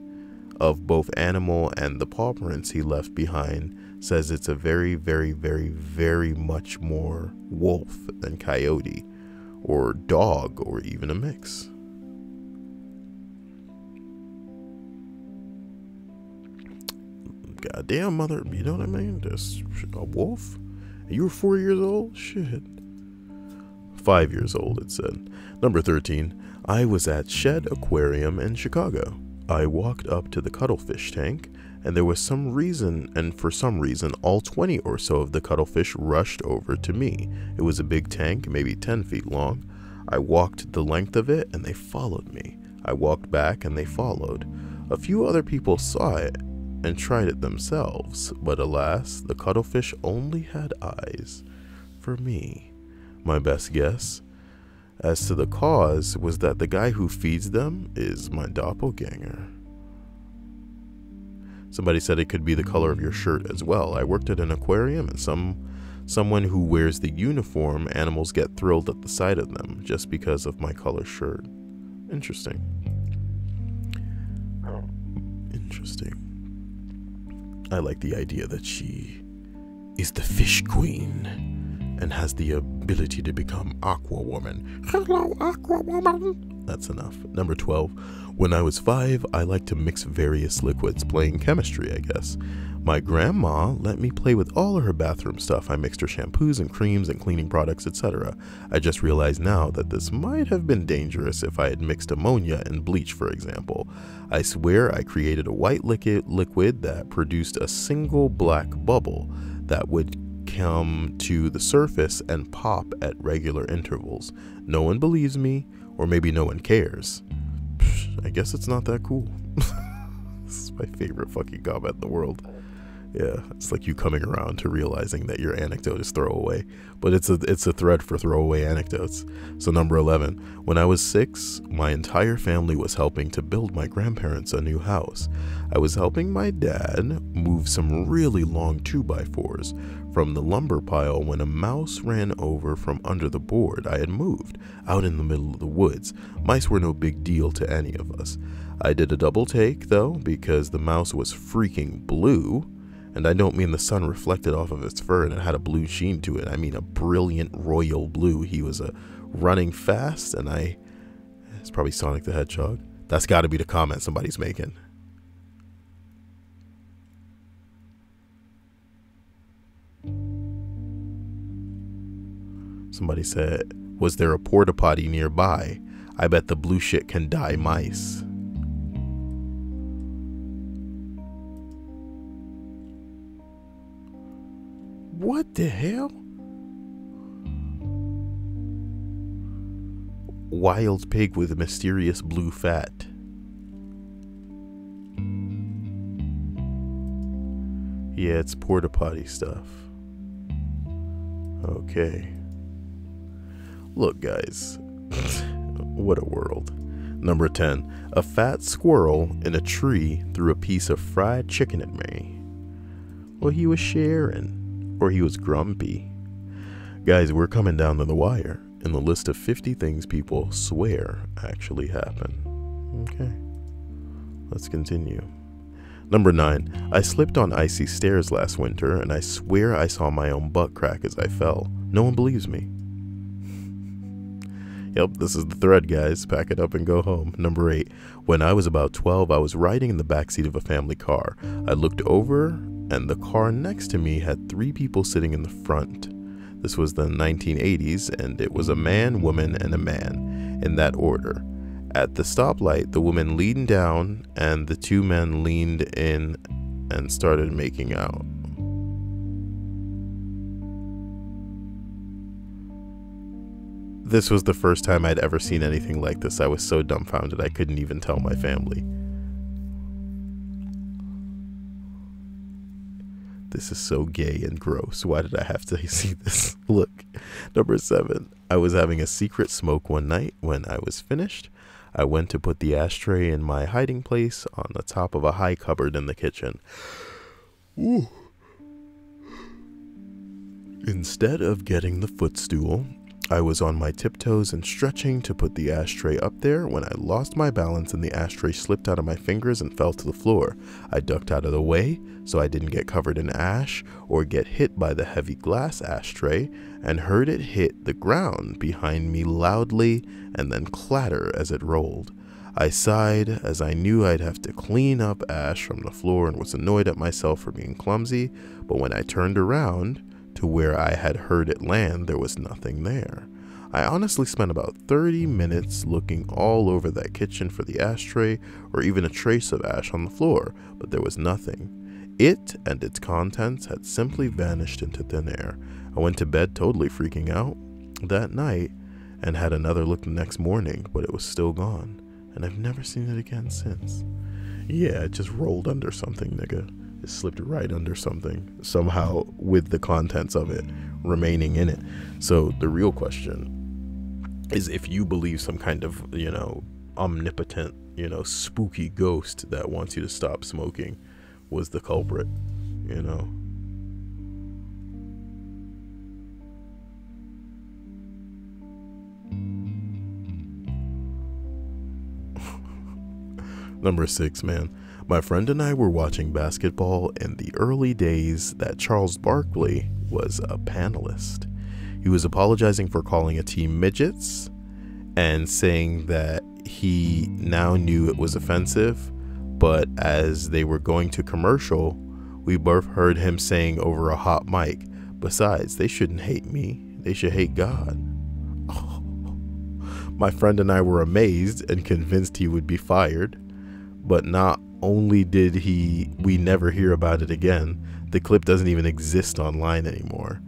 of both animal and the paw prints he left behind says it's a very, very, very, very much more wolf than coyote or dog or even a mix. Goddamn, mother, you know what I mean? Just a wolf? You were 4 years old? Shit. 5 years old, it said. Number 13, I was at Shed Aquarium in Chicago. I walked up to the cuttlefish tank, and there was some reason, and for some reason, all 20 or so of the cuttlefish rushed over to me. It was a big tank, maybe 10 feet long. I walked the length of it, and they followed me. I walked back, and they followed. A few other people saw it and tried it themselves, but alas, the cuttlefish only had eyes for me. My best guess as to the cause was that the guy who feeds them is my doppelganger. Somebody said it could be the color of your shirt as well. I worked at an aquarium, and someone who wears the uniform, animals get thrilled at the sight of them just because of my color shirt. Interesting. Interesting. I like the idea that she is the fish queen and has the ability to become Aqua Woman. Hello, Aqua Woman. That's enough. Number 12. When I was 5, I liked to mix various liquids, playing chemistry, I guess. My grandma let me play with all of her bathroom stuff. I mixed her shampoos and creams and cleaning products, etc. I just realized now that this might have been dangerous if I had mixed ammonia and bleach, for example. I swear I created a white liquid that produced a single black bubble that would come to the surface and pop at regular intervals. No one believes me, or maybe no one cares. I guess it's not that cool. This is my favorite fucking comment in the world. Yeah, it's like you coming around to realizing that your anecdote is throwaway, but it's a thread for throwaway anecdotes. So number 11, when I was 6, my entire family was helping to build my grandparents a new house. I was helping my dad move some really long 2x4s from the lumber pile when a mouse ran over from under the board I had moved out in the middle of the woods. Mice were no big deal to any of us. I did a double take though, because the mouse was freaking blue. And I don't mean the sun reflected off of its fur and it had a blue sheen to it. I mean a brilliant royal blue. He was running fast, and it's probably Sonic the Hedgehog. That's got to be the comment somebody's making. Somebody said, was there a porta potty nearby? I bet the blue shit can die mice. What the hell? Wild pig with mysterious blue fat. Yeah, it's porta potty stuff. Okay. Look, guys. What a world. Number 10. A fat squirrel in a tree threw a piece of fried chicken at me. Well, he was sharing. Or he was grumpy. Guys, we're coming down to the wire in the list of 50 things people swear actually happen. Okay, let's continue. Number 9. I slipped on icy stairs last winter, and I swear I saw my own butt crack as I fell. No one believes me. Yep, this is the thread, guys. Pack it up and go home. Number 8. When I was about 12, I was riding in the backseat of a family car. I looked over, and the car next to me had 3 people sitting in the front. This was the 1980s, and it was a man, woman, and a man, in that order. At the stoplight, the woman leaned down, and the 2 men leaned in and started making out. This was the first time I'd ever seen anything like this. I was so dumbfounded I couldn't even tell my family. This is so gay and gross. Why did I have to see this? Look, number 7. I was having a secret smoke one night. When I was finished, I went to put the ashtray in my hiding place on the top of a high cupboard in the kitchen. Ooh. Instead of getting the footstool, I was on my tiptoes and stretching to put the ashtray up there when I lost my balance and the ashtray slipped out of my fingers and fell to the floor. I ducked out of the way so I didn't get covered in ash or get hit by the heavy glass ashtray, and heard it hit the ground behind me loudly and then clatter as it rolled. I sighed as I knew I'd have to clean up ash from the floor and was annoyed at myself for being clumsy, but when I turned around to where I had heard it land, there was nothing there. I honestly spent about 30 minutes looking all over that kitchen for the ashtray or even a trace of ash on the floor, but there was nothing. It and its contents had simply vanished into thin air. I went to bed totally freaking out that night and had another look the next morning, but it was still gone, and I've never seen it again since. Yeah, it just rolled under something, nigga. It slipped right under something, somehow with the contents of it remaining in it. So the real question is, if you believe some kind of, omnipotent, spooky ghost that wants you to stop smoking was the culprit, Number 6, man. My friend and I were watching basketball in the early days that Charles Barkley was a panelist. He was apologizing for calling a team midgets and saying that he now knew it was offensive, but as they were going to commercial, we both heard him saying over a hot mic, "Besides, they shouldn't hate me, they should hate God." Oh. My friend and I were amazed and convinced he would be fired, but not only did we never hear about it again, the clip doesn't even exist online anymore.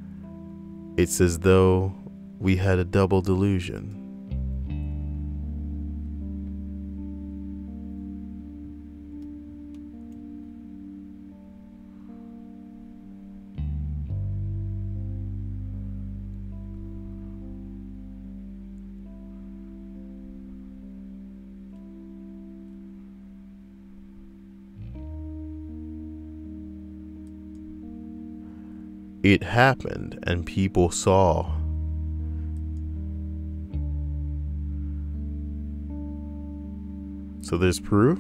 It's as though we had a double delusion. It happened and people saw. So there's proof?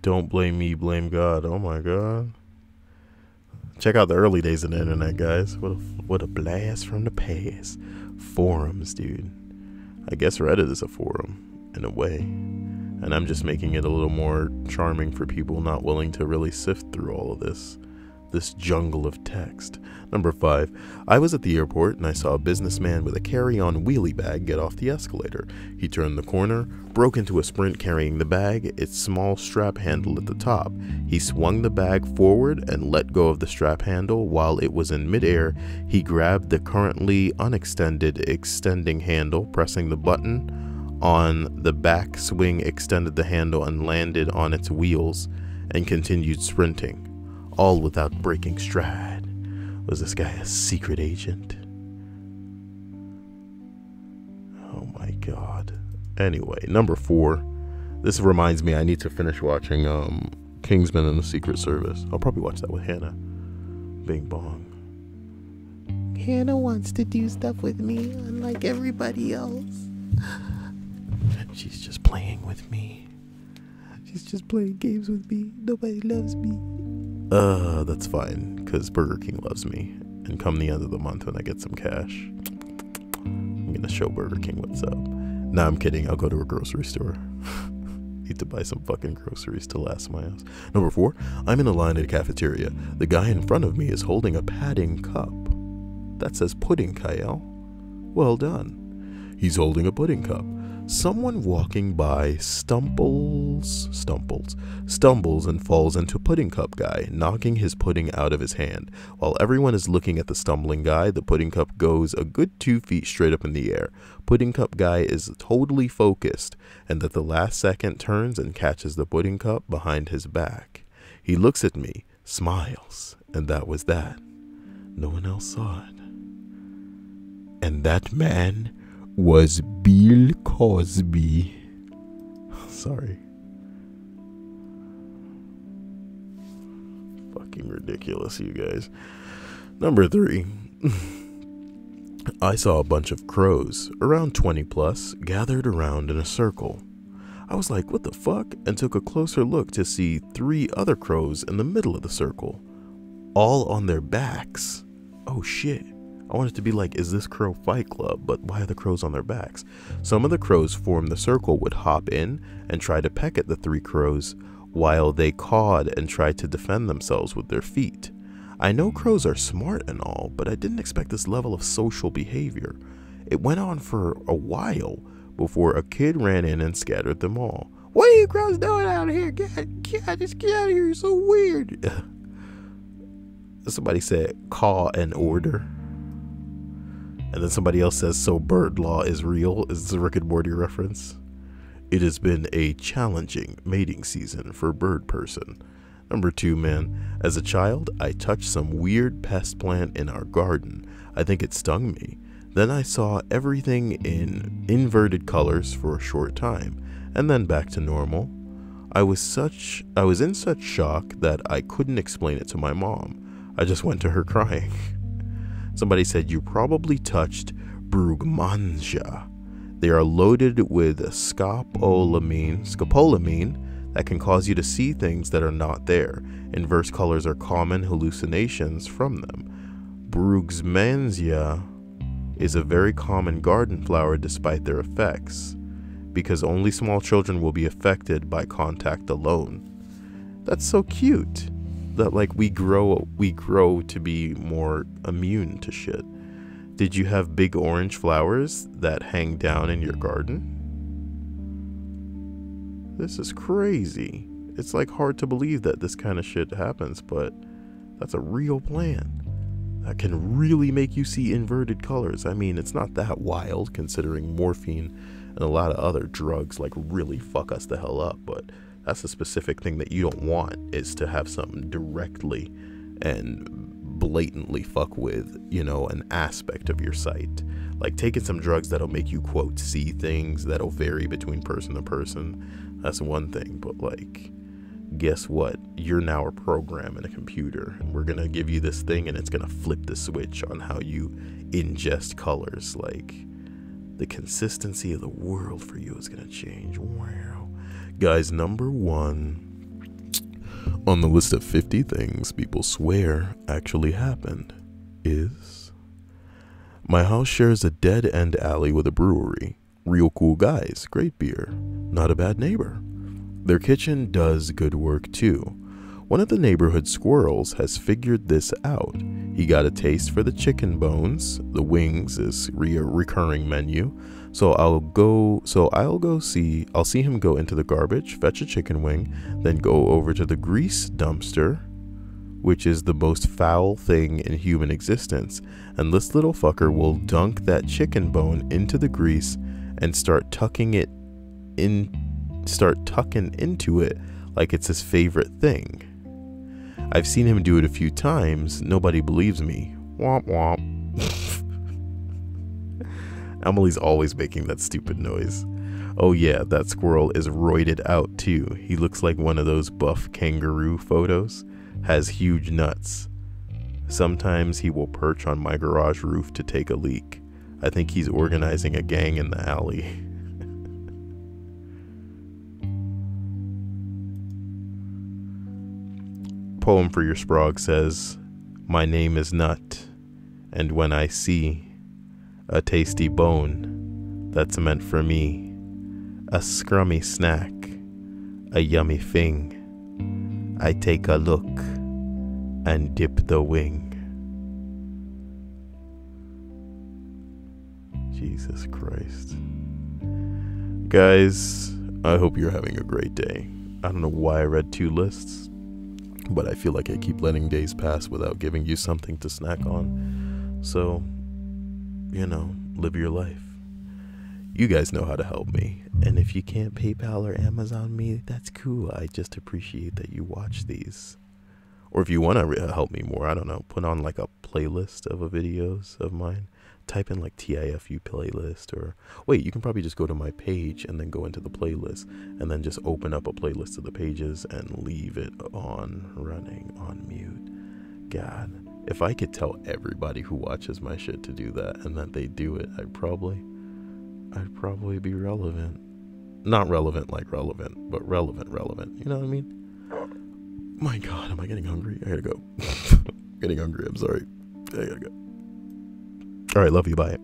Don't blame me, blame God. Oh my God. Check out the early days of the internet, guys. What a blast from the past. Forums, dude. I guess Reddit is a forum, in a way. And I'm just making it a little more charming for people not willing to really sift through all of this jungle of text. Number 5, I was at the airport and I saw a businessman with a carry-on wheelie bag get off the escalator. He turned the corner, broke into a sprint carrying the bag, its small strap handle at the top. He swung the bag forward and let go of the strap handle. While it was in midair, he grabbed the currently unextended extending handle, pressing the button on the back swing, extended the handle and landed on its wheels and continued sprinting, all without breaking stride. Was this guy a secret agent? Oh my God. Anyway, number 4. This reminds me I need to finish watching Kingsman and the Secret Service. I'll probably watch that with Hannah. Bing bong. Hannah wants to do stuff with me, unlike everybody else. She's just playing with me. She's just playing games with me. Nobody loves me. That's fine, because Burger King loves me. And come the end of the month when I get some cash, I'm gonna show Burger King what's up. Nah, I'm kidding. I'll go to a grocery store. Need to buy some fucking groceries to last my house. Number 4, I'm in a line at a cafeteria. The guy in front of me is holding a padding cup. That says pudding, Kyle. Well done. He's holding a pudding cup. Someone walking by stumbles and falls into pudding cup guy, knocking his pudding out of his hand. While everyone is looking at the stumbling guy, the pudding cup goes a good 2 feet straight up in the air. Pudding cup guy is totally focused, and at the last second turns and catches the pudding cup behind his back. He looks at me, smiles, and that was that. No one else saw it. And that man was Bill Cosby. Sorry. Fucking ridiculous, you guys. Number 3. I saw a bunch of crows, around 20 plus, gathered around in a circle. I was like, what the fuck? And took a closer look to see 3 other crows in the middle of the circle, all on their backs. Oh shit. I wanted to be like, is this crow Fight Club? But why are the crows on their backs? Some of the crows formed the circle would hop in and try to peck at the 3 crows while they cawed and tried to defend themselves with their feet. I know crows are smart and all, but I didn't expect this level of social behavior. It went on for a while before a kid ran in and scattered them all. What are you crows doing out here? Just get out of here. You're so weird. Somebody said, caw and order. And then somebody else says, so bird law is real. Is this a Rick and Morty reference? It has been a challenging mating season for bird person. Number 2, man. As a child, I touched some weird pest plant in our garden. I think it stung me. Then I saw everything in inverted colors for a short time, and then back to normal. I was in such shock that I couldn't explain it to my mom. I just went to her crying. Somebody said, you probably touched brugmansia. They are loaded with scopolamine that can cause you to see things that are not there. Inverse colors are common hallucinations from them. Brugmansia is a very common garden flower despite their effects, because only small children will be affected by contact alone. That's so cute. That like we grow to be more immune to shit. Did you have big orange flowers that hang down in your garden? This is crazy. It's like hard to believe that this kind of shit happens, but that's a real plant that can really make you see inverted colors. I mean, it's not that wild considering morphine and a lot of other drugs like really fuck us the hell up, but that's a specific thing that you don't want, is to have something directly and blatantly fuck with, you know, an aspect of your sight. Like taking some drugs that'll make you, quote, see things that'll vary between person to person. That's one thing, but like, guess what? You're now a program in a computer, and we're gonna give you this thing and it's gonna flip the switch on how you ingest colors. Like, the consistency of the world for you is gonna change. Wow. Guys, number 1 on the list of 50 things people swear actually happened is, my house shares a dead-end alley with a brewery. Real cool guys, great beer, not a bad neighbor. Their kitchen does good work too. One of the neighborhood squirrels has figured this out. He got a taste for the chicken bones. The wings is a recurring menu. I'll see him go into the garbage, fetch a chicken wing, then go over to the grease dumpster, which is the most foul thing in human existence. And this little fucker will dunk that chicken bone into the grease and start tucking into it like it's his favorite thing. I've seen him do it a few times. Nobody believes me. Womp womp. Emily's always making that stupid noise. Oh yeah, that squirrel is roided out too. He looks like one of those buff kangaroo photos. Has huge nuts. Sometimes he will perch on my garage roof to take a leak. I think he's organizing a gang in the alley. Poem for your Sprog says, my name is Nut, and when I see a tasty bone that's meant for me, a scrummy snack, a yummy thing, I take a look and dip the wing. Jesus Christ. Guys, I hope you're having a great day. I don't know why I read 2 lists, but I feel like I keep letting days pass without giving you something to snack on. So, you know, live your life. You guys know how to help me. And if you can't PayPal or Amazon me, that's cool. I just appreciate that you watch these. Or if you want to help me more, I don't know, put on like a playlist of videos of mine. Type in like TIFU playlist, or wait, you can probably just go to my page and then go into the playlist and then just open up a playlist of the pages and leave it on running on mute. God, if I could tell everybody who watches my shit to do that and that they do it, I'd probably be relevant. Not relevant like relevant, but relevant. You know what I mean? My God, am I getting hungry? I gotta go. Getting hungry, I'm sorry. I gotta go. All right, love you, bye.